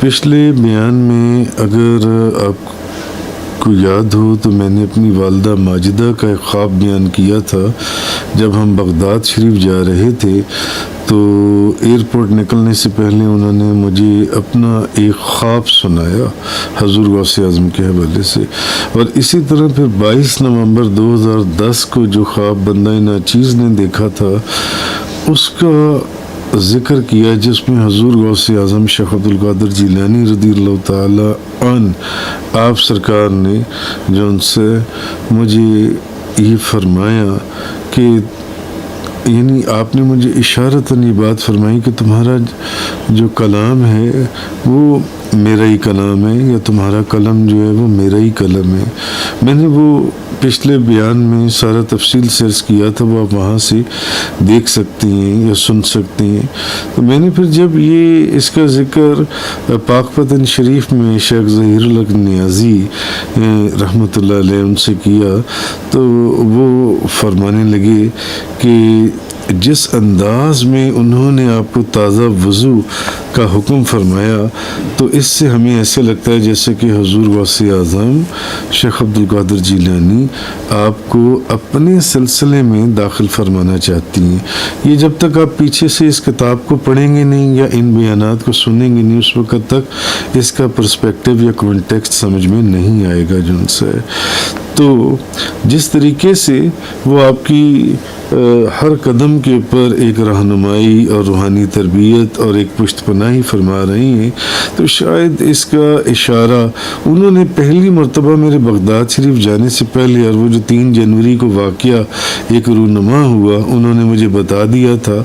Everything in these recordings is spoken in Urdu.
پچھلے بیان میں اگر آپ کو یاد ہو تو میں نے اپنی والدہ ماجدہ کا ایک خواب بیان کیا تھا۔ جب ہم بغداد شریف جا رہے تھے تو ایئرپورٹ نکلنے سے پہلے انہوں نے مجھے اپنا ایک خواب سنایا حضور غوث اعظم کے حوالے سے، اور اسی طرح پھر 22 نومبر 2010 کو جو خواب بندہ ناچیز نے دیکھا تھا اس کا ذکر کیا، جس میں حضور غوث اعظم شیخ عبد القادر جیلانی رضی اللہ تعالی عنہ آپ سرکار نے جو ان سے مجھے یہ فرمایا کہ یعنی آپ نے مجھے اشارتاً یہ بات فرمائی کہ تمہارا جو کلام ہے وہ میرا ہی کلام ہے، یا تمہارا قلم جو ہے وہ میرا ہی قلم ہے۔ میں نے وہ پچھلے بیان میں سارا تفصیل سے عرض کیا تھا، وہ آپ وہاں سے دیکھ سکتی ہیں یا سن سکتی ہیں۔ تو میں نے پھر جب یہ اس کا ذکر پاک پتن شریف میں شیخ ظہیر الحق نیازی رحمۃ اللہ علیہ ان سے کیا تو وہ فرمانے لگے کہ جس انداز میں انہوں نے آپ کو تازہ وضو کا حکم فرمایا تو اس سے ہمیں ایسے لگتا ہے جیسے کہ حضور غوث اعظم شیخ عبد القادر جیلانی آپ کو اپنے سلسلے میں داخل فرمانا چاہتی ہیں۔ یہ جب تک آپ پیچھے سے اس کتاب کو پڑھیں گے نہیں یا ان بیانات کو سنیں گے نہیں اس وقت تک اس کا پرسپیکٹیو یا کانٹیکسٹ سمجھ میں نہیں آئے گا جو ان سے۔ تو جس طریقے سے وہ آپ کی ہر قدم کے اوپر ایک رہنمائی اور روحانی تربیت اور ایک پشت پناہی فرما رہی ہیں، تو شاید اس کا اشارہ انہوں نے پہلی مرتبہ میرے بغداد شریف جانے سے پہلے، اور وہ جو 3 جنوری کو واقعہ ایک رونما ہوا، انہوں نے مجھے بتا دیا تھا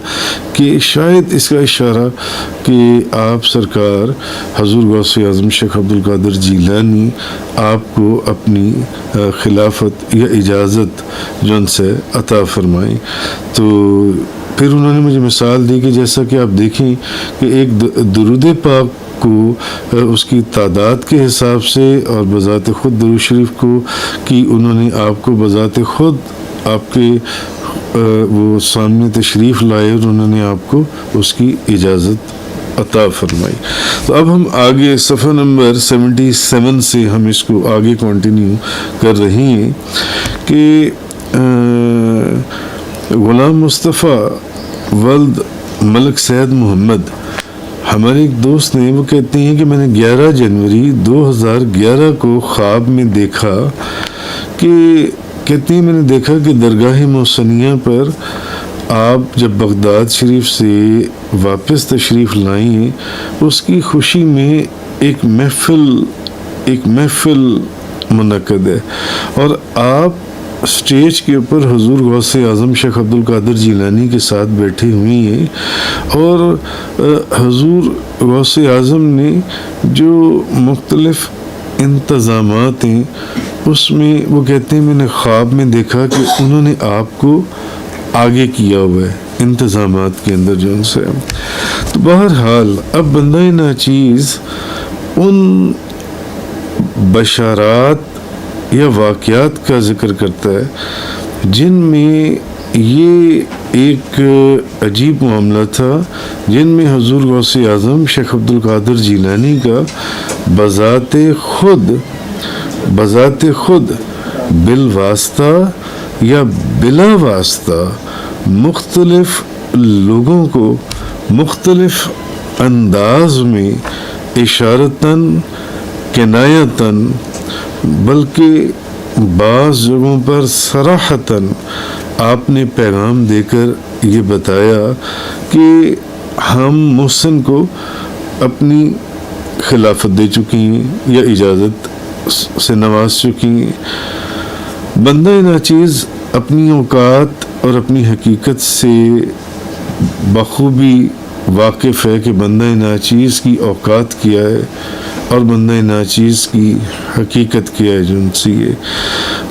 کہ شاید اس کا اشارہ کہ آپ سرکار حضور غوث اعظم شیخ عبد القادر جیلانی آپ کو اپنی خلافت یا اجازت جو ان سے عطا فرمائیں۔ تو پھر انہوں نے مجھے مثال دی کہ جیسا کہ آپ دیکھیں کہ ایک درود پاک کو اس کی تعداد کے حساب سے اور بذات خود درود شریف کو کہ انہوں نے آپ کو بذات خود آپ کے وہ سامنے تشریف لائے اور انہوں نے آپ کو اس کی اجازت عطا فرمائی۔ تو اب ہم آگے صفحہ نمبر 77 سے ہم اس کو آگے کنٹینیو کر رہے ہیں کہ غلام مصطفیٰ ولد ملک سید محمد ہمارے ایک دوست نے وہ کہتے ہیں کہ میں نے 11 جنوری 2011 کو خواب میں دیکھا کہ کہتے ہیں میں نے دیکھا کہ درگاہ محسنیہ پر آپ جب بغداد شریف سے واپس تشریف لائیں اس کی خوشی میں ایک محفل منعقد ہے، اور آپ اسٹیج کے اوپر حضور غوث اعظم شیخ عبد القادر جیلانی کے ساتھ بیٹھے ہوئے ہیں، اور حضور غوث اعظم نے جو مختلف انتظامات ہیں اس میں وہ کہتے ہیں میں نے خواب میں دیکھا کہ انہوں نے آپ کو آگے کیا ہوا ہے انتظامات کے اندر جو ان سے۔ تو بہرحال اب بندہ ناچیز ان بشارات یا واقعات کا ذکر کرتا ہے جن میں یہ ایک عجیب معاملہ تھا، جن میں حضور غوث اعظم شیخ عبد القادر جیلانی کا بذات خود بالواسطہ یا بلا واسطہ مختلف لوگوں کو مختلف انداز میں اشارتاً کنایتاً بلکہ بعض جگہوں پر صراحتاً آپ نے پیغام دے کر یہ بتایا کہ ہم محسن کو اپنی خلافت دے چکی ہیں یا اجازت سے نواز چکی ہیں۔ بندہ ناچیز اپنی اوقات اور اپنی حقیقت سے بخوبی واقف ہے کہ بندہ ناچیز کی اوقات کیا ہے اور بندہ ناچیز کی حقیقت کیا ہے جو ان سے ہے،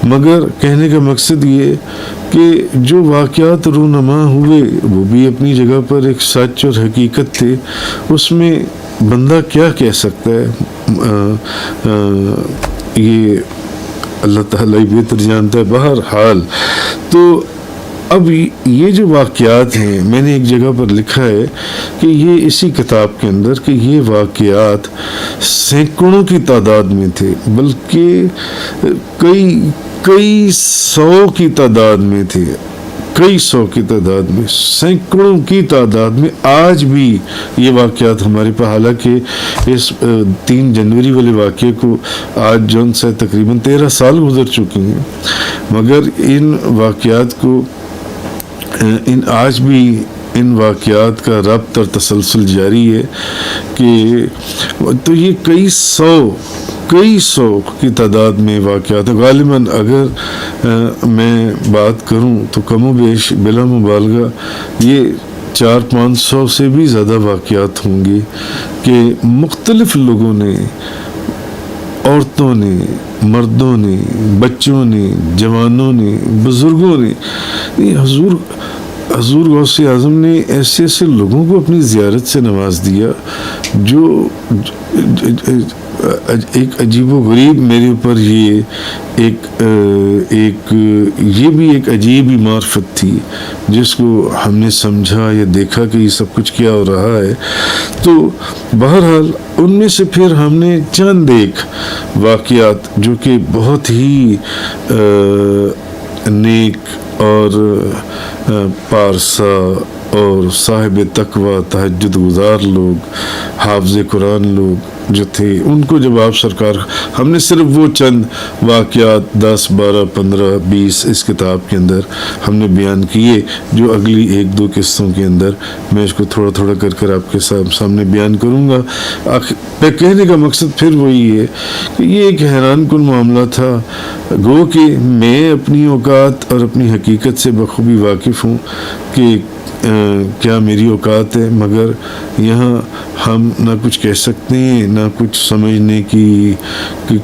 مگر کہنے کا مقصد یہ کہ جو واقعات رونما ہوئے وہ بھی اپنی جگہ پر ایک سچ اور حقیقت تھے، اس میں بندہ کیا کہہ سکتا ہے، یہ اللہ تعالیٰ بہتر جانتا ہے۔ بہرحال تو اب یہ جو واقعات ہیں، میں نے ایک جگہ پر لکھا ہے کہ یہ اسی کتاب کے اندر کہ یہ واقعات سینکڑوں کی تعداد میں تھے، بلکہ کئی سو کی تعداد میں تھے، کئی سو کی تعداد میں، سینکڑوں کی تعداد میں آج بھی یہ واقعات ہمارے پاس، حالانکہ اس 3 جنوری والے واقعے کو آج جون سے تقریباً 13 سال گزر چکے ہیں، مگر ان واقعات کو آج بھی ان واقعات کا ربط اور تسلسل جاری ہے کہ تو یہ کئی سو کی تعداد میں واقعات ہیں۔ غالباً اگر میں بات کروں تو کم و بیش بلا مبالغہ یہ 400-500 سے بھی زیادہ واقعات ہوں گے کہ مختلف لوگوں نے، عورتوں نے، مردوں نے، بچوں نے، جوانوں نے، بزرگوں نے، حضور غوث اعظم نے ایسے لوگوں کو اپنی زیارت سے نواز دیا جو ایک عجیب و غریب میرے اوپر یہ بھی ایک عجیب ہی معرفت تھی جس کو ہم نے سمجھا یا دیکھا کہ یہ سب کچھ کیا ہو رہا ہے۔ تو بہرحال ان میں سے پھر ہم نے چند ایک واقعات جو کہ بہت ہی نیک اور پارسا اور صاحب تقوی، تہجد گزار لوگ، حافظ قرآن لوگ جو تھے، ان کو جب آپ سرکار، ہم نے صرف وہ چند واقعات 10 12 15 20 اس کتاب کے اندر ہم نے بیان کیے، جو اگلی 1-2 قصوں کے اندر میں اس کو تھوڑا تھوڑا کر آپ کے سامنے بیان کروں گا۔ کہنے کا مقصد پھر وہی ہے کہ یہ ایک حیران کن معاملہ تھا، گو کہ میں اپنی اوقات اور اپنی حقیقت سے بخوبی واقف ہوں کہ کیا میری اوقات ہے، مگر یہاں ہم نہ کچھ کہہ سکتے ہیں نہ کچھ سمجھنے کی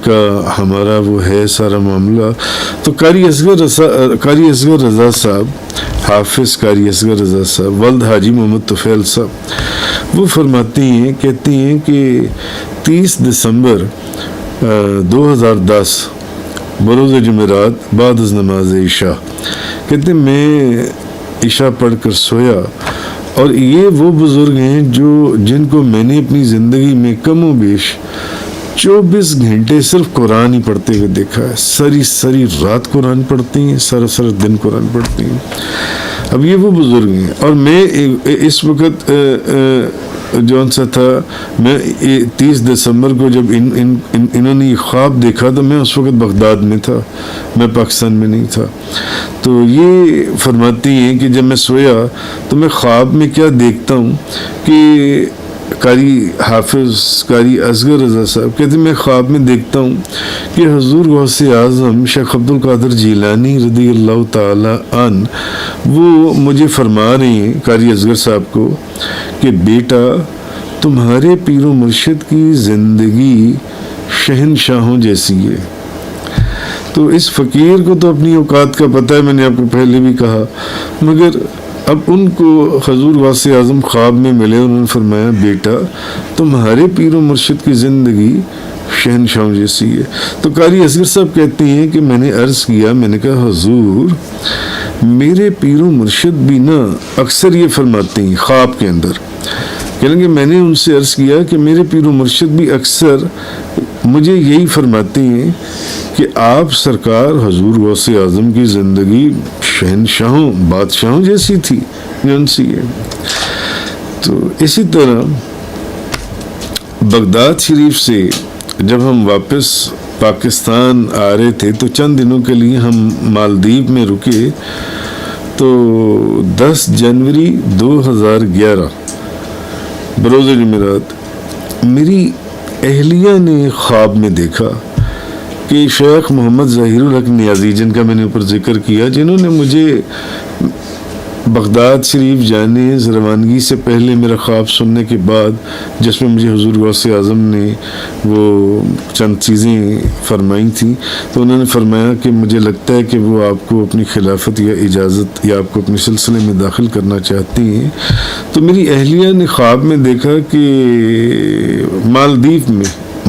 کا ہمارا وہ ہے سارا معاملہ۔ تو قاری اصغر رضا صاحب، حافظ قاری اصغر رضا صاحب ولد حاجی محمد طفیل صاحب، وہ فرماتے ہیں، کہتے ہیں کہ 30 دسمبر 2010 بروز جمعرات بعد از نماز عشاء، کہتے ہیں میں عشاء پڑھ کر سویا، اور یہ وہ بزرگ ہیں جن کو میں نے اپنی زندگی میں کم و بیش 24 گھنٹے صرف قرآن ہی پڑھتے ہوئے دیکھا ہے، ساری رات قرآن پڑھتے ہیں، سارا دن قرآن پڑھتے ہیں۔ اب یہ وہ بزرگ ہیں، اور میں اس وقت جون سا تھا، میں 30 دسمبر کو جب انہوں نے یہ خواب دیکھا تو میں اس وقت بغداد میں تھا، میں پاکستان میں نہیں تھا۔ تو یہ فرماتی ہیں کہ جب میں سویا تو میں خواب میں کیا دیکھتا ہوں کہ قاری اصغر رضا صاحب کہتے ہیں میں خواب میں دیکھتا ہوں کہ حضور غوث اعظم شیخ عبد القادر جیلانی رضی اللہ تعالی عنہ وہ مجھے فرما رہے ہیں، قاری اصغر صاحب کو، کہ بیٹا تمہارے پیر و مرشد کی زندگی شہنشاہوں جیسی ہے۔ تو اس فقیر کو تو اپنی اوقات کا پتہ ہے، میں نے آپ کو پہلے بھی کہا، مگر اب ان کو حضور غوث اعظم خواب میں ملے، انہوں نے فرمایا بیٹا تمہارے پیر و مرشد کی زندگی شہنشاہوں جیسی ہے۔ تو قاری اصغر صاحب کہتے ہیں کہ میں نے عرض کیا، میں نے کہا حضور میرے پیر و مرشد بھی نا اکثر یہ فرماتے ہیں خواب کے اندر، کہ میں نے ان سے عرض کیا کہ میرے پیر و مرشد بھی اکثر مجھے یہی فرماتے ہیں کہ آپ سرکار حضور غوث اعظم کی زندگی شہنشاہوں، بادشاہوں جیسی تھی، جن سی ہے۔ تو اسی طرح بغداد شریف سے جب ہم واپس پاکستان آ رہے تھے تو چند دنوں کے لیے ہم مالدیپ میں رکے، تو 10 جنوری 2011 بروز جمعرات میری اہلیہ نے خواب میں دیکھا کہ شیخ محمد ظہیر الحق نیازی، جن کا میں نے اوپر ذکر کیا، جنہوں نے مجھے بغداد شریف جانے روانگی سے پہلے میرا خواب سننے کے بعد، جس میں مجھے حضور غوث اعظم نے وہ چند چیزیں فرمائی تھیں، تو انہوں نے فرمایا کہ مجھے لگتا ہے کہ وہ آپ کو اپنی خلافت یا اجازت یا آپ کو اپنے سلسلے میں داخل کرنا چاہتی ہیں۔ تو میری اہلیہ نے خواب میں دیکھا کہ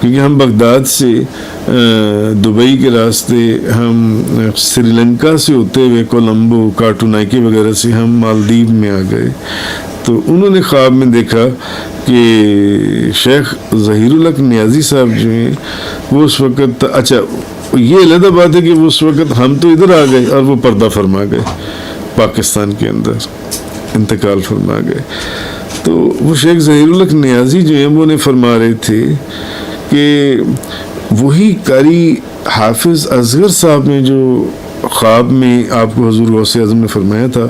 کیونکہ ہم بغداد سے دبئی کے راستے، ہم سری لنکا سے ہوتے ہوئے کولمبو، کارٹونائکی وغیرہ سے ہم مالدیو میں آ گئے۔ تو انہوں نے خواب میں دیکھا کہ شیخ ظہیر الحق نیازی صاحب جو ہیں وہ اس وقت، اچھا یہ علیحدہ بات ہے کہ وہ اس وقت، ہم تو ادھر آ گئے اور وہ پردہ فرما گئے، پاکستان کے اندر انتقال فرما گئے۔ تو وہ شیخ ظہیر الحق نیازی جو ہیں وہ نے فرما رہے تھے کہ وہی قاری حافظ اصغر صاحب نے جو خواب میں آپ کو حضور غوث اعظم نے فرمایا تھا،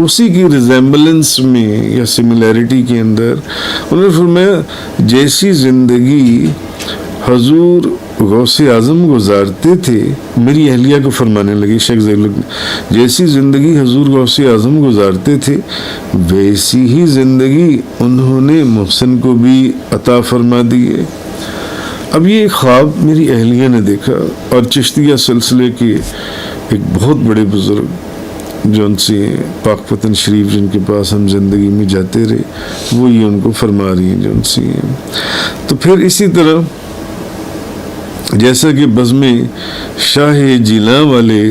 اسی کی ریزیمبلنس میں یا سملیرٹی کے اندر انہوں نے فرمایا جیسی زندگی حضور غوث اعظم گزارتے تھے، میری اہلیہ کو فرمانے لگی شیخ ظہیر الحق، جیسی زندگی حضور غوث اعظم گزارتے تھے ویسی ہی زندگی انہوں نے محسن کو بھی عطا فرما دی ہے۔ اب یہ خواب میری اہلیہ نے دیکھا، اور چشتیہ سلسلے کے ایک بہت بڑے بزرگ جو ان سے پاک پتن شریف جن کے پاس ہم زندگی میں جاتے رہے، وہ یہ ان کو فرما رہی ہیں جو ان سے ہیں۔ تو پھر اسی طرح جیسا کہ بزم شاہ جیلاں والے،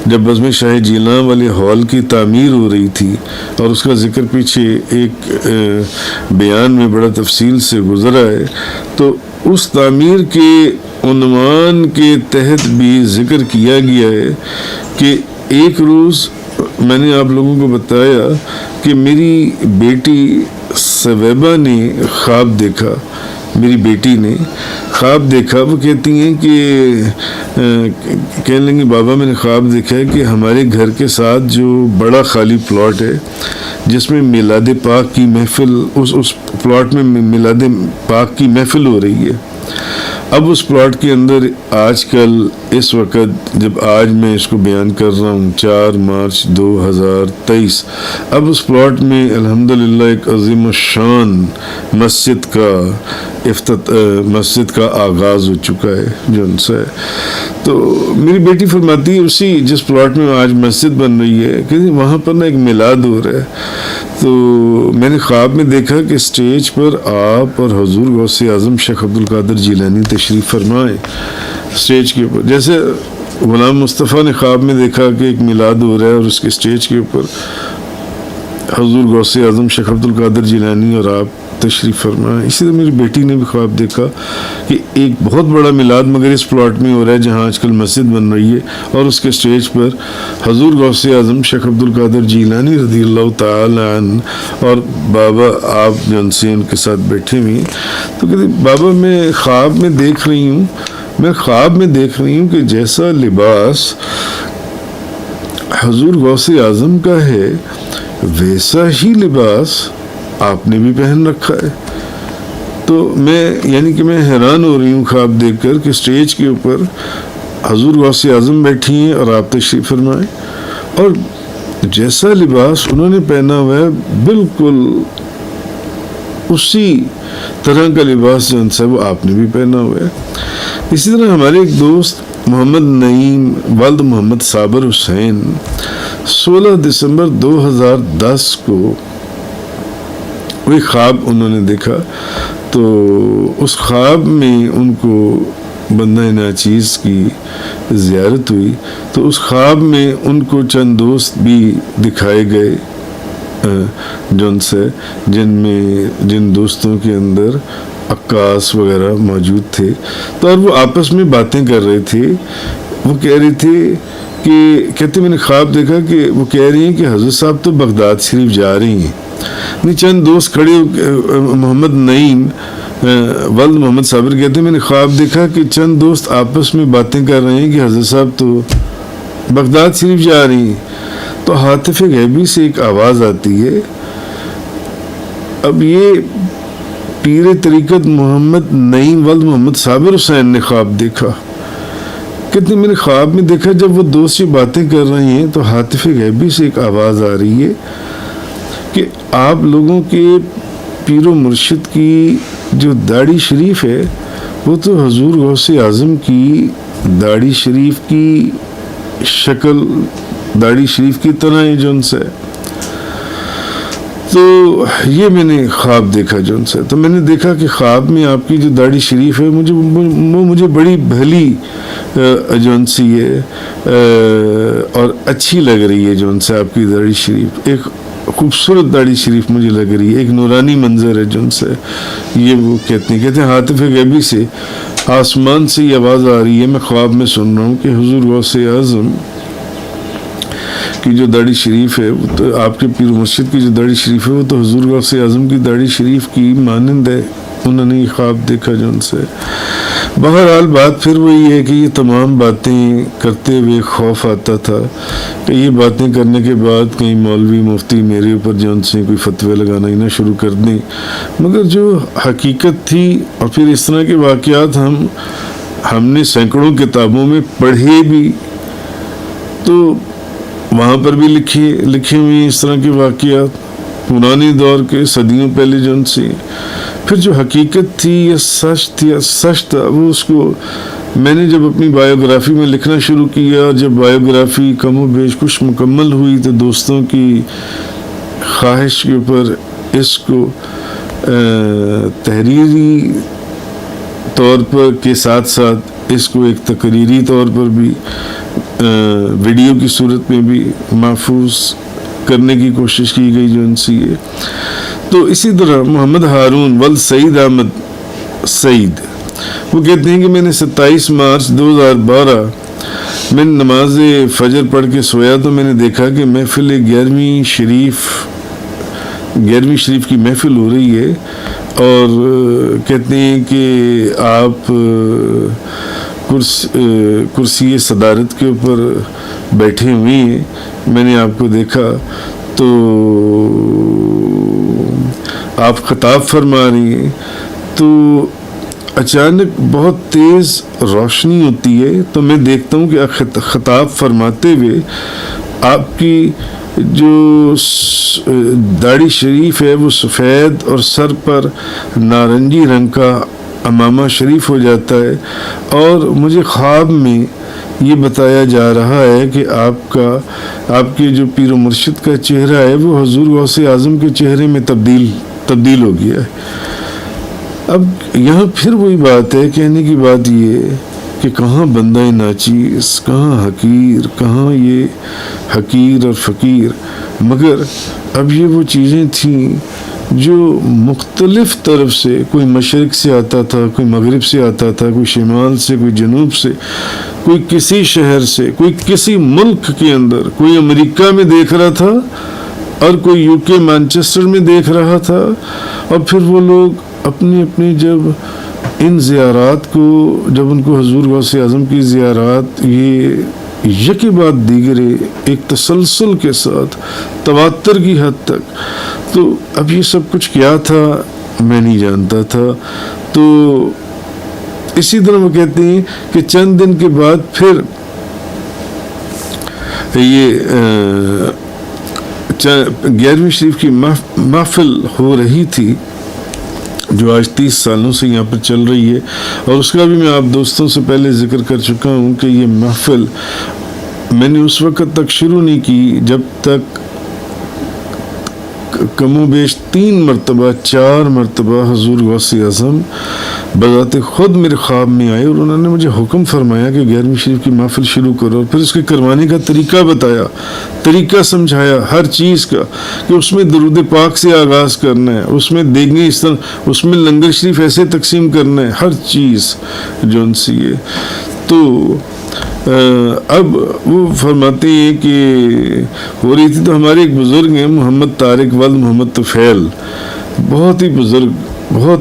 جب بزم شاہ جیلاں والے ہال کی تعمیر ہو رہی تھی، اور اس کا ذکر پیچھے ایک بیان میں بڑا تفصیل سے گزرا ہے، تو اس تعمیر کے عنوان کے تحت بھی ذکر کیا گیا ہے کہ ایک روز میں نے آپ لوگوں کو بتایا کہ میری بیٹی سویبہ نے خواب دیکھا، میری بیٹی نے خواب دیکھا، وہ کہتی ہیں کہ کہنے لگی بابا میں نے خواب دیکھا ہے کہ ہمارے گھر کے ساتھ جو بڑا خالی پلاٹ ہے جس میں میلاد پاک کی محفل، اس پلاٹ میں میلاد پاک کی محفل ہو رہی ہے۔ اب اس پلاٹ کے اندر آج کل اس وقت جب آج میں اس کو بیان کر رہا ہوں 4 مارچ 2023، اب اس پلاٹ میں الحمدللہ ایک عظیم الشان مسجد کا آغاز ہو چکا ہے جو ان سے۔ تو میری بیٹی فرماتی ہے اسی جس پلاٹ میں آج مسجد بن رہی ہے کہ وہاں پر نا ایک میلاد ہو رہا ہے۔ تو میں نے خواب میں دیکھا کہ اسٹیج پر آپ اور حضور غوث اعظم شیخ عبد القادر جیلانی تشریف فرمائے اسٹیج کے اوپر، جیسے غلام مصطفیٰ نے خواب میں دیکھا کہ ایک میلاد ہو رہا ہے اور اس کے اسٹیج کے اوپر حضور غوث اعظم شیخ عبد القادر جیلانی اور آپ تشریف فرمائے۔ اسی طرح میری بیٹی نے بھی خواب دیکھا کہ ایک بہت بڑا میلاد مگر اس پلاٹ میں ہو رہا ہے جہاں آج کل مسجد بن رہی ہے، اور اس کے اسٹیج پر حضور غوث اعظم شیخ عبد القادر جیلانی رضی اللہ تعالی عنہ اور بابا آپ جو ان سے ان کے ساتھ بیٹھے ہوئے ہیں۔ تو کہتے بابا میں خواب میں دیکھ رہی ہوں کہ جیسا لباس حضور غوث اعظم کا ہے ویسا ہی لباس آپ نے بھی پہن رکھا ہے۔ تو میں حیران ہو رہی ہوں خواب دیکھ کر کہ اسٹیج کے اوپر حضور غوث اعظم بیٹھی ہیں اور آپ تشریف فرمائے، اور جیسا لباس انہوں نے پہنا ہوا ہے بالکل اسی طرح کا لباس جو ان سے وہ آپ نے بھی پہنا ہوا ہے۔ اسی طرح ہمارے ایک دوست محمد نعیم والد محمد صابر حسین 16 دسمبر 2010 کو وہی خواب انہوں نے دیکھا، تو اس خواب میں ان کو بندہ ناچیز کی زیارت ہوئی، تو اس خواب میں ان کو چند دوست بھی دکھائے گئے جن دوستوں کے اندر عکاس وغیرہ موجود تھے، تو اور وہ آپس میں باتیں کر رہے تھے۔ وہ کہہ رہے تھے کہ کہتے میں نے خواب دیکھا کہ وہ کہہ رہی ہیں کہ حضرت صاحب تو بغداد شریف جا رہی ہیں۔ چند دوست کھڑے محمد نعیم والد محمد صابر کہتے ہیں میں نے خواب دیکھا کہ چند دوست آپس میں باتیں کر رہے ہیں کہ حضرت صاحب تو بغداد شریف جا رہی ہیں۔ تو حاطف غیبی سے ایک آواز آتی ہے۔ اب یہ پیر طریقت محمد نعیم والد محمد صابر حسین نے خواب دیکھا، کہتے میں نے خواب میں دیکھا جب وہ دوست یہ باتیں کر رہے ہیں تو حاطف غیبی سے ایک آواز آ رہی ہے کہ آپ لوگوں کے پیر و مرشد کی جو داڑھی شریف ہے وہ تو حضور غوث اعظم کی داڑھی شریف کی شکل داڑھی شریف کی طرح ہے جو ان سے۔ تو یہ میں نے خواب دیکھا جو ان سے، تو میں نے دیکھا کہ خواب میں آپ کی جو داڑھی شریف ہے مجھے بڑی بھلی جو ان سے یہ اور اچھی لگ رہی ہے جو ان سے آپ کی داڑھی شریف، ایک خوبصورت داڑھی شریف مجھے لگ رہی ہے، ایک نورانی منظر ہے جو ان سے یہ وہ کہتے ہیں ہاتف غیبی سے آسمان سے یہ آواز آ رہی ہے، میں خواب میں سن رہا ہوں کہ حضور غوث اعظم کی جو داڑھی شریف ہے، وہ تو آپ کے پیر مرشد کی جو داڑھی شریف ہے وہ تو حضور غوث اعظم کی داڑھی شریف کی مانند ہے، انہوں نے یہ خواب دیکھا جو ان سے۔ بہرحال بات پھر وہی ہے کہ یہ تمام باتیں کرتے ہوئے خوف آتا تھا کہ یہ باتیں کرنے کے بعد کہیں مولوی مفتی میرے اوپر جو ان سے کوئی فتوے لگانا ہی نہ شروع کر دیں، مگر جو حقیقت تھی اور پھر اس طرح کے واقعات ہم نے سینکڑوں کتابوں میں پڑھے بھی، تو وہاں پر بھی لکھے ہوئے اس طرح کے واقعات پرانے دور کے صدیوں پہلے جو ان سے، پھر جو حقیقت تھی یا سچ تھا وہ اس کو میں نے جب اپنی بایوگرافی میں لکھنا شروع کیا، اور جب بایوگرافی کم و بیش کچھ مکمل ہوئی تو دوستوں کی خواہش کے اوپر اس کو تحریری طور پر کے ساتھ ساتھ اس کو ایک تقریری طور پر بھی ویڈیو کی صورت میں بھی محفوظ کرنے کی کوشش کی گئی جو ان سے یہ۔ تو اسی طرح محمد ہارون ول سعید احمد سعید وہ کہتے ہیں کہ میں نے 27 مارچ 2012 میں نماز فجر پڑھ کے سویا تو میں نے دیکھا کہ محفل 11ویں شریف کی محفل ہو رہی ہے، اور کہتے ہیں کہ آپ کرسی صدارت کے اوپر بیٹھے ہوئے ہیں، میں نے آپ کو دیکھا تو آپ خطاب فرما رہی ہیں، تو اچانک بہت تیز روشنی ہوتی ہے تو میں دیکھتا ہوں کہ خطاب فرماتے ہوئے آپ کی جو داڑھی شریف ہے وہ سفید اور سر پر نارنجی رنگ کا امامہ شریف ہو جاتا ہے، اور مجھے خواب میں یہ بتایا جا رہا ہے کہ آپ کے جو پیر و مرشد کا چہرہ ہے وہ حضور غوث اعظم کے چہرے میں تبدیل ہو گیا ہے۔ اب یہاں پھر وہی بات ہے، کہنے کی بات یہ کہ کہاں بندہ ناچیز، کہاں حقیر، کہاں یہ حقیر اور فقیر، مگر اب یہ وہ چیزیں تھیں جو مختلف طرف سے، کوئی مشرق سے آتا تھا، کوئی مغرب سے آتا تھا، کوئی شمال سے، کوئی جنوب سے، کوئی کسی شہر سے، کوئی کسی ملک کے اندر، کوئی امریکہ میں دیکھ رہا تھا اور کوئی UK مانچسٹر میں دیکھ رہا تھا، اور پھر وہ لوگ اپنی جب ان زیارات کو، جب ان کو حضور غوث اعظم کی زیارات یہ یکی بعد دیگرے ایک تسلسل کے ساتھ تواتر کی حد تک، تو اب یہ سب کچھ کیا تھا میں نہیں جانتا تھا۔ تو اسی طرح وہ کہتے ہیں کہ چند دن کے بعد پھر یہ 11ویں شریف کی محفل ہو رہی تھی جو آج 30 سالوں سے یہاں پر چل رہی ہے، اور اس کا بھی میں آپ دوستوں سے پہلے ذکر کر چکا ہوں کہ یہ محفل میں نے اس وقت تک شروع نہیں کی جب تک کم و بیش 4 مرتبہ حضور غوث اعظم بذات خود میرے خواب میں آئے، اور انہوں نے مجھے حکم فرمایا کہ 11ویں شریف کی محفل شروع کرو، اور پھر اس کے کروانے کا طریقہ بتایا، طریقہ سمجھایا ہر چیز کا، کہ اس میں درود پاک سے آغاز کرنا ہے، اس میں دیگیں اس طرح، اس میں لنگر شریف ایسے تقسیم کرنا ہے، ہر چیز جو ان سے یہ۔ تو اب وہ فرماتے ہیں کہ ہو رہی تھی، تو ہمارے ایک بزرگ ہیں محمد طارق ولد محمد طفیل، بہت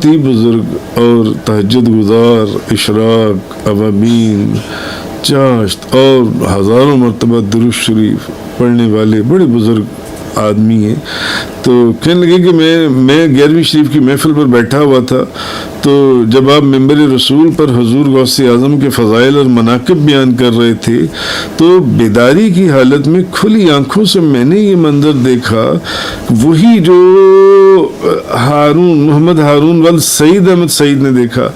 ہی بزرگ اور تہجد گزار، اشراق، اوابین، چاشت اور ہزاروں مرتبہ درود شریف پڑھنے والے بڑے بزرگ آدمی ہیں۔ تو کہنے لگے کہ میں 11ویں شریف کی محفل پر بیٹھا ہوا تھا، تو جب آپ ممبر رسول پر حضور غوث اعظم کے فضائل اور مناقب بیان کر رہے تھے، تو بیداری کی حالت میں کھلی آنکھوں سے میں نے یہ منظر دیکھا، وہی جو محمد ہارون ول سعید احمد سعید نے دیکھا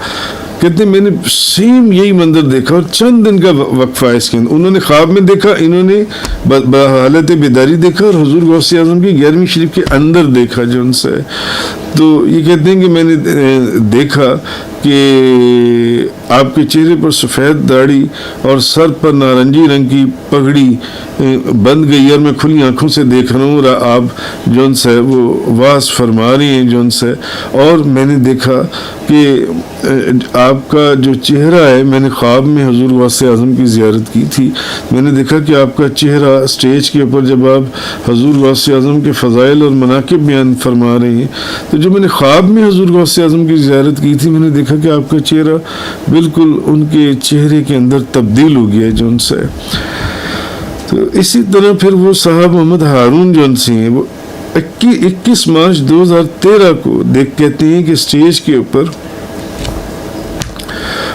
کہتے ہیں میں نے سیم یہی منظر دیکھا اور چند دن کا وقفہ ہے اس کے اندر. انہوں نے خواب میں دیکھا, انہوں نے حالت بیداری دیکھا, اور حضور غوث اعظم کی 11ویں شریف کے اندر دیکھا جو ان سے. تو یہ کہتے ہیں کہ میں نے دیکھا کہ آپ کے چہرے پر سفید داڑھی اور سر پر نارنجی رنگ کی پگڑی بند گئی, اور میں کھلی آنکھوں سے دیکھ رہا ہوں, آپ جو ان سے وہ واز فرما رہی ہیں جو ان سے. اور میں نے دیکھا کہ آپ کا جو چہرہ ہے, میں نے خواب میں حضور غوث اعظم کی زیارت کی تھی, میں نے دیکھا کہ آپ کا چہرہ اسٹیج کے اوپر جب آپ حضور غوث اعظم کے فضائل اور مناقب بیان فرما رہے ہیں, تو جو میں نے خواب میں حضور غوث اعظم کی زیارت کی تھی, میں نے دیکھا کہ آپ کا چہرہ بالکل ان کے چہرے کے اندر تبدیل ہو گیا جو ان سے. تو اسی طرح پھر وہ صاحب محمد ہارون جو ان سے ہیں, وہ 21 مارچ 2013 کو کہتے ہیں کہ اسٹیج کے اوپر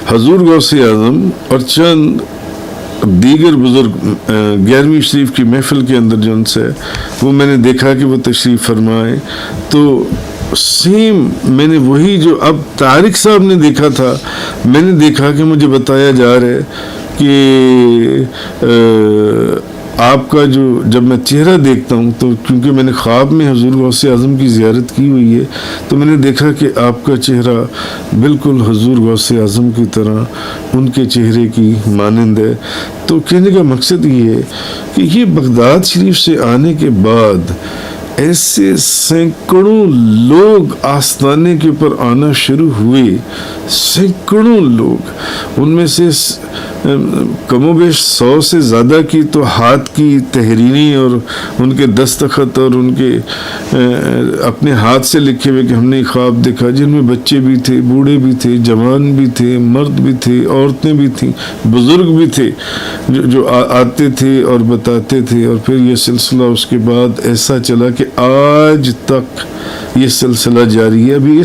حضور غوث اعظم اور چند دیگر بزرگ 11ویں شریف کی محفل کے اندر جو ان سے وہ میں نے دیکھا کہ وہ تشریف فرمائے. تو سیم میں نے وہی جو اب طارق صاحب نے دیکھا تھا, میں نے دیکھا کہ مجھے بتایا جا رہا ہے کہ آپ کا جو جب میں چہرہ دیکھتا ہوں, تو کیونکہ میں نے خواب میں حضور غوث اعظم کی زیارت کی ہوئی ہے, تو میں نے دیکھا کہ آپ کا چہرہ بالکل حضور غوث اعظم کی طرح ان کے چہرے کی مانند ہے. تو کہنے کا مقصد یہ ہے کہ یہ بغداد شریف سے آنے کے بعد ایسے سینکڑوں لوگ آستانے کے اوپر آنا شروع ہوئے, سینکڑوں لوگ, ان میں سے کم و بیش 100 سے زیادہ کی تو ہاتھ کی تحریریں اور ان کے دستخط اور ان کے اپنے ہاتھ سے لکھے ہوئے کہ ہم نے خواب دیکھا, جن میں بچے بھی تھے, بوڑھے بھی تھے, جوان بھی تھے, مرد بھی تھے, عورتیں بھی تھیں, بزرگ بھی تھے, جو آتے تھے اور بتاتے تھے. اور پھر یہ سلسلہ اس کے بعد ایسا چلا کہ آج تک یہ سلسلہ جاری ہے. ابھی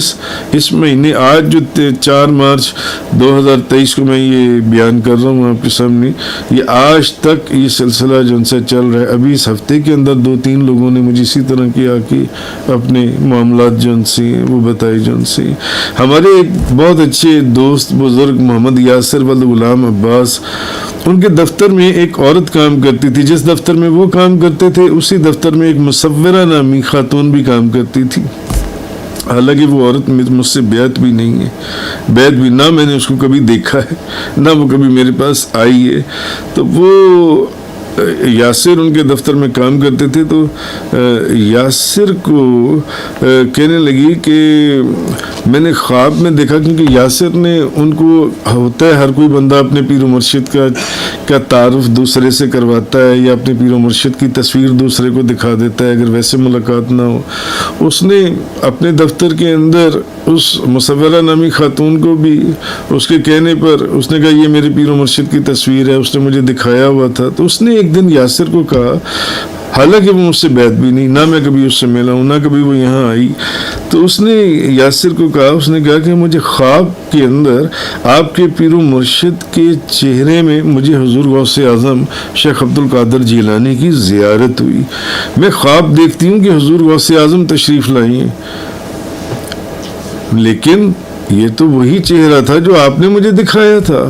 اس مہینے آج جو 4 مارچ 2023 کو میں یہ بیان کر رہا ہوں آپ کے سامنے, یہ آج تک یہ سلسلہ جو ان سے چل رہا ہے. ابھی اس ہفتے کے اندر 2-3 لوگوں نے مجھے اسی طرح کیا کہ اپنے معاملات جو ان سے وہ بتائے جو ان سے. ہمارے ایک بہت اچھے دوست بزرگ محمد یاسر ولد غلام عباس, ان کے دفتر میں ایک عورت کام کرتی تھی. جس دفتر میں وہ کام کرتے تھے اسی دفتر میں ایک مصورہ نامی خاتون بھی کام کرتی تھی. حالانکہ وہ عورت مجھ سے بیعت بھی نہیں ہے, بیعت بھی نہ میں نے اس کو کبھی دیکھا ہے, نہ وہ کبھی میرے پاس آئی ہے. تو وہ یاسر ان کے دفتر میں کام کرتے تھے. تو یاسر کو کہنے لگی کہ میں نے خواب میں دیکھا, کیونکہ یاسر نے ان کو ہوتا ہے ہر کوئی بندہ اپنے پیر و مرشد کا تعارف دوسرے سے کرواتا ہے یا اپنے پیر و مرشد کی تصویر دوسرے کو دکھا دیتا ہے اگر ویسے ملاقات نہ ہو. اس نے اپنے دفتر کے اندر اس مصورہ نامی خاتون کو بھی اس کے کہنے پر اس نے کہا یہ میرے پیر و مرشد کی تصویر ہے, اس نے مجھے دکھایا ہوا تھا. تو اس نے ایک دن یاسر کو کہا, حالانکہ وہ مجھ سے بیعت بھی نہیں, نہ میں کبھی اس سے ملا ہوں, نہ کبھی وہ یہاں آئی. تو اس نے یاسر کو کہا, اس نے کہا کہ مجھے خواب کے اندر آپ کے پیر و مرشد کے چہرے میں مجھے حضور غوث اعظم شیخ عبد القادر جیلانی کی زیارت ہوئی. میں خواب دیکھتی ہوں کہ حضور غوث اعظم تشریف لائی ہیں, لیکن یہ تو وہی چہرہ تھا جو آپ نے مجھے دکھایا تھا.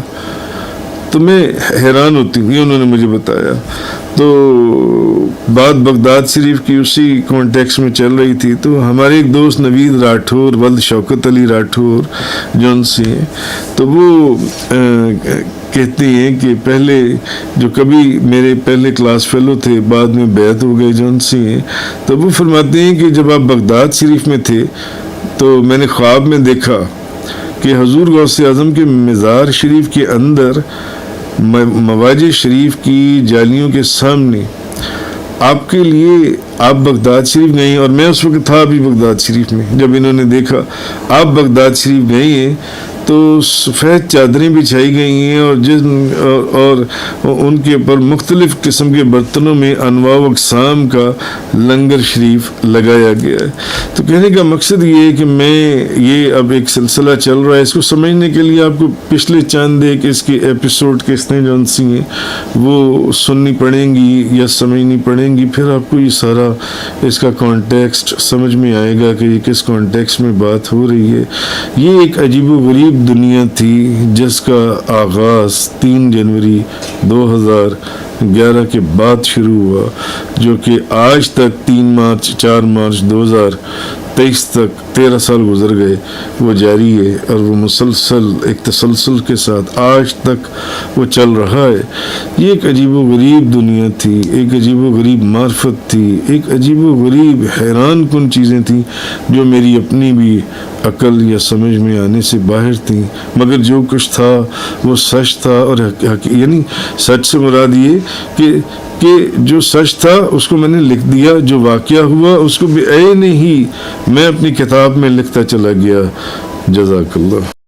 تو میں حیران ہوتی ہوں, یہ انہوں نے مجھے بتایا. تو بات بغداد شریف کی اسی کانٹیکس میں چل رہی تھی. تو ہمارے ایک دوست نوید راٹھور ولد شوکت علی راٹھور جو ان سے ہیں, تو وہ کہتے ہیں کہ پہلے جو کبھی میرے پہلے کلاس فیلو تھے, بعد میں بیعت ہو گئے جو ان سے ہیں, تو وہ فرماتے ہیں کہ جب آپ بغداد شریف میں تھے تو میں نے خواب میں دیکھا کہ حضور غوث اعظم کے مزار شریف کے اندر مواج شریف کی جالیوں کے سامنے آپ کے لیے آپ بغداد شریف گئی, اور میں اس وقت تھا بھی بغداد شریف میں. جب انہوں نے دیکھا آپ بغداد شریف گئی ہیں تو سفید چادریں بچھائی گئی ہیں اور ان کے اوپر مختلف قسم کے برتنوں میں انواع و اقسام کا لنگر شریف لگایا گیا ہے. تو کہنے کا مقصد یہ ہے کہ میں یہ اب ایک سلسلہ چل رہا ہے, اس کو سمجھنے کے لیے آپ کو پچھلے چند ایک اس کے ایپیسوڈ کس نے جون سی ہیں وہ سننی پڑیں گی یا سمجھنی پڑیں گی, پھر آپ کو یہ سارا اس کا کانٹیکسٹ سمجھ میں آئے گا کہ یہ کس کانٹیکسٹ میں بات ہو رہی ہے. یہ ایک عجیب و غریب دنیا تھی جس کا آغاز 3 جنوری 2011 کے بعد شروع ہوا، جو کہ آج تک 4 مارچ 2023 تک 13 سال گزر گئے، وہ جاری ہے اور وہ مسلسل ایک تسلسل کے ساتھ آج تک وہ چل رہا ہے۔ یہ ایک عجیب و غریب دنیا تھی، ایک عجیب و غریب معرفت تھی، ایک عجیب و غریب حیران کن چیزیں تھیں جو میری اپنی بھی عقل یا سمجھ میں آنے سے باہر تھیں، مگر جو کچھ تھا وہ سچ تھا، اور یعنی سچ سے مراد یہ کہ جو سچ تھا اس کو میں نے لکھ دیا، جو واقعہ ہوا اس کو بعین ہی میں اپنی کتاب میں لکھتا چلا گیا۔ جزاک اللہ۔